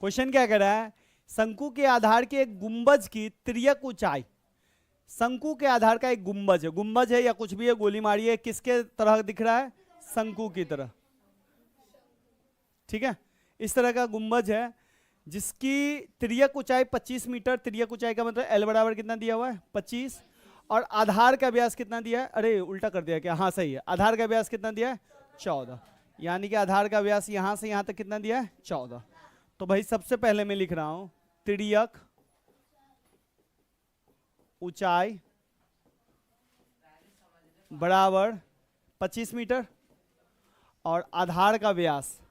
Question क्या कह रहा है, शंकु के आधार के एक गुंबज की तिर्यक ऊंचाई, शंकु के आधार का एक गुंबज है या कुछ भी है, गोली मारी है, किसके तरह दिख रहा है, शंकु की तरह, ठीक है। इस तरह का गुंबज है जिसकी तिर्यक ऊंचाई 25 मीटर, तिर्यक ऊंचाई का मतलब एल बराबर कितना दिया हुआ है 25, और आधार का व्यास कितना दिया है, अरे उल्टा कर दिया क्या, हाँ सही है, आधार का व्यास कितना दिया है 14, यानी कि आधार का व्यास यहां से यहां तक कितना दिया है 14। तो भाई सबसे पहले मैं लिख रहा हूं तिर्यक ऊंचाई बराबर 25 मीटर और आधार का व्यास,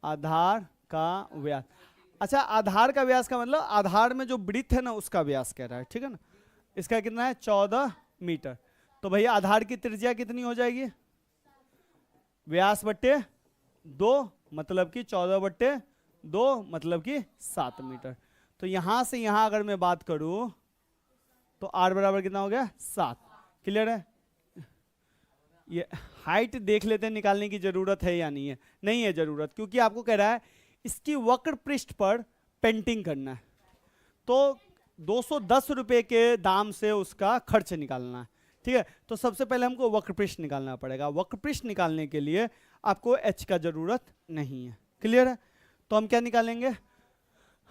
आधार का व्यास, अच्छा आधार का व्यास का मतलब आधार में जो वृत्त है ना उसका व्यास कह रहा है, ठीक है ना। इसका कितना है 14 मीटर। तो भैया आधार की त्रिज्या कितनी हो जाएगी, व्यास बट्टे 2 मतलब कि 14/2 मतलब कि 7 मीटर। तो यहां से यहां अगर मैं बात करूं तो आर बराबर कितना हो गया 7। क्लियर है। ये हाइट देख लेते हैं निकालने की जरूरत है या नहीं है, नहीं है जरूरत, क्योंकि आपको कह रहा है इसकी वक्र पृष्ठ पर पेंटिंग करना है, तो 210 रुपए के दाम से उसका खर्च निकालना है, ठीक है। तो सबसे पहले हमको वक्र पृष्ठ निकालना पड़ेगा। वक्र पृष्ठ निकालने के लिए आपको एच का जरूरत नहीं है। क्लियर है। तो हम क्या निकालेंगे,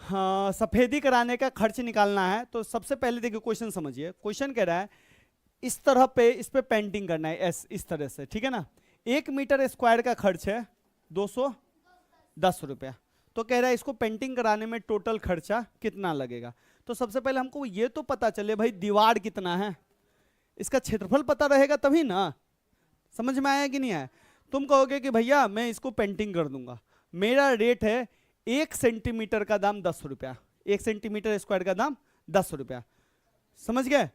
हाँ सफेदी कराने का खर्च निकालना है। तो सबसे पहले देखिए क्वेश्चन समझिए, क्वेश्चन कह रहा है इस तरह पे इस पे पेंटिंग करना है एस इस तरह से, ठीक है ना। 1 मीटर स्क्वायर का खर्च है 210 रुपया। तो कह रहा है इसको पेंटिंग कराने में टोटल खर्चा कितना लगेगा। तो सबसे पहले हमको ये तो पता चले भाई दीवार कितना है, इसका क्षेत्रफल पता रहेगा तभी ना। समझ में आया कि नहीं आया। तुम कहोगे कि भैया मैं इसको पेंटिंग कर दूंगा, मेरा रेट है 1 सेंटीमीटर का दाम 10 रुपया, 1 सेंटीमीटर स्क्वायर का दाम 10 रुपया, समझ गए।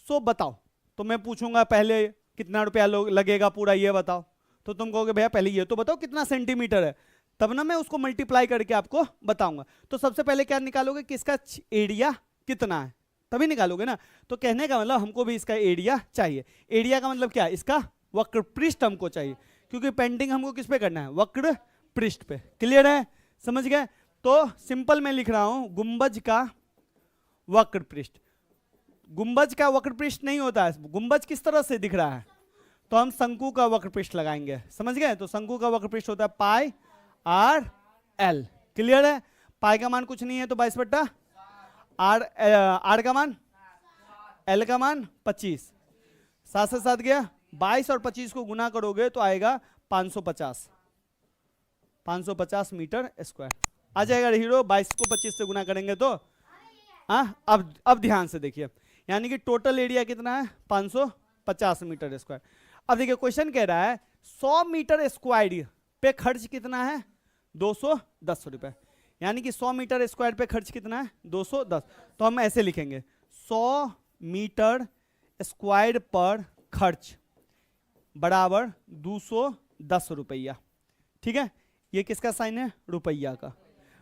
सो बताओ, तो मैं पूछूंगा पहले कितना रुपया लगेगा पूरा ये बताओ, तो तुम कहोगे भैया पहले ये तो बताओ कितना सेंटीमीटर है, तब ना मैं उसको मल्टीप्लाई करके आपको बताऊंगा। तो सबसे पहले क्या निकालोगे कि इसका एरिया कितना है, तभी निकालोगे ना। तो कहने का मतलब हमको भी इसका एरिया चाहिए। एरिया का मतलब क्या है, इसका वक्र पृष्ठ हमको चाहिए, क्योंकि पेंटिंग हमको किस पे करना है, वक्र पृष्ठ पे। क्लियर है, समझ गए। तो सिंपल मैं लिख रहा हूं गुंबज का वक्र पृष्ठ। गुंबज का वक्र पृष्ठ नहीं होता है, गुंबज किस तरह से दिख रहा है, तो हम शंकु का वक्र पृष्ठ लगाएंगे, समझ गए। तो शंकु का वक्र पृष्ठ होता है पाई आर एल। क्लियर है। पाई का मान कुछ नहीं है तो 22/, आर का मान, एल का मान 25, 7 से 7 गया 22 और 25 को गुना करोगे तो आएगा 550 मीटर स्क्वायर आ जाएगा हीरो। 22 को 25 से गुना करेंगे तो अब ध्यान से देखिए, यानी कि टोटल एरिया कितना है 550 मीटर स्क्वायर। अब देखिए क्वेश्चन कह रहा है 100 मीटर स्क्वायर पे खर्च कितना है 210 रुपए, यानी कि 100 मीटर स्क्वायर पे खर्च कितना है 210। तो हम ऐसे लिखेंगे 100 मीटर स्क्वायर पर खर्च बराबर 210 रुपया, ठीक है। ये किसका साइन है, रुपया का।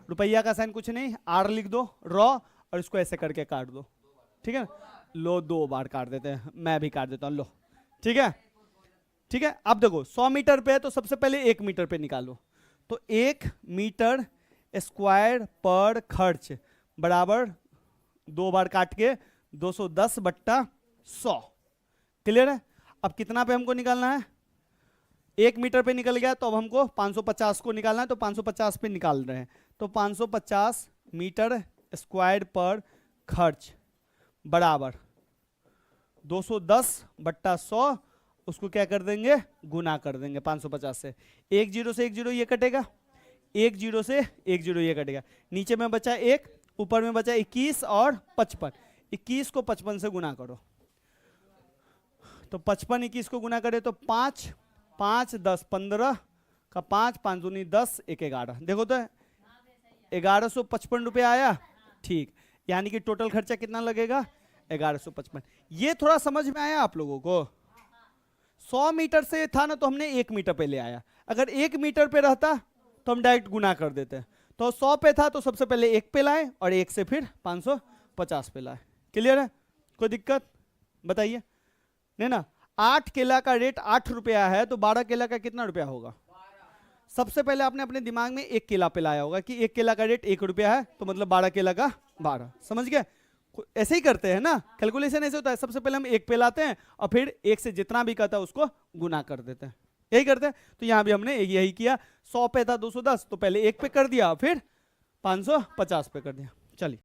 रुपया का साइन कुछ नहीं, आर लिख दो रॉ और इसको ऐसे करके काट दो, ठीक है। लो 2 बार काट देते हैं, मैं भी काट देता हूं, लो ठीक है, ठीक है। अब देखो 100 मीटर पे तो सबसे पहले 1 मीटर पे निकालो, तो 1 मीटर स्क्वायर पर खर्च बराबर 2 बार काट के 210/100। क्लियर है। अब कितना पे हमको निकालना है, 1 मीटर पे निकल गया, तो अब हमको 550 को निकालना है, तो 550 पे निकाल रहे हैं। तो 550 मीटर स्क्वायर पर खर्च बराबर 210/100, उसको क्या कर देंगे गुना कर देंगे 550 से। 1 0 से 1 0 ये कटेगा, 1 0 से 1 0 ये कटेगा, नीचे में बचा 1, ऊपर में बचा 21 और 55। 21 को 55 से गुना करो, तो 55 21 को गुना करे तो 5 5 10 15 का 5 5 दूनी 10 1 11, देखो तो 1155 रुपये आया, ठीक। यानी कि टोटल खर्चा कितना लगेगा 1155। ये थोड़ा समझ में आया आप लोगों को। 100 मीटर से था ना तो हमने 1 मीटर पे ले आया, अगर 1 मीटर पे रहता तो हम डायरेक्ट गुना कर देते। तो 100 पे था तो सबसे पहले 1 पे लाए और 1 से फिर 550 पे लाए। क्लियर है, कोई दिक्कत बताइए नहीं ना। 8 केला का रेट 8 रुपया है, तो 12 केला का कितना रुपया होगा, सबसे पहले आपने अपने दिमाग में एक केला पे लाया होगा कि एक केला का रेट 1 रुपया है, तो मतलब 12 केला का 12, समझ गए? ऐसे ही करते हैं ना, कैलकुलेशन ऐसे होता है। सबसे पहले हम एक पे लाते हैं और फिर एक से जितना भी कहता है उसको गुना कर देते हैं, यही करते हैं। तो यहाँ भी हमने यही किया। 100 पे था 210, तो पहले एक पे कर दिया, फिर 550 पे कर दिया। चलिए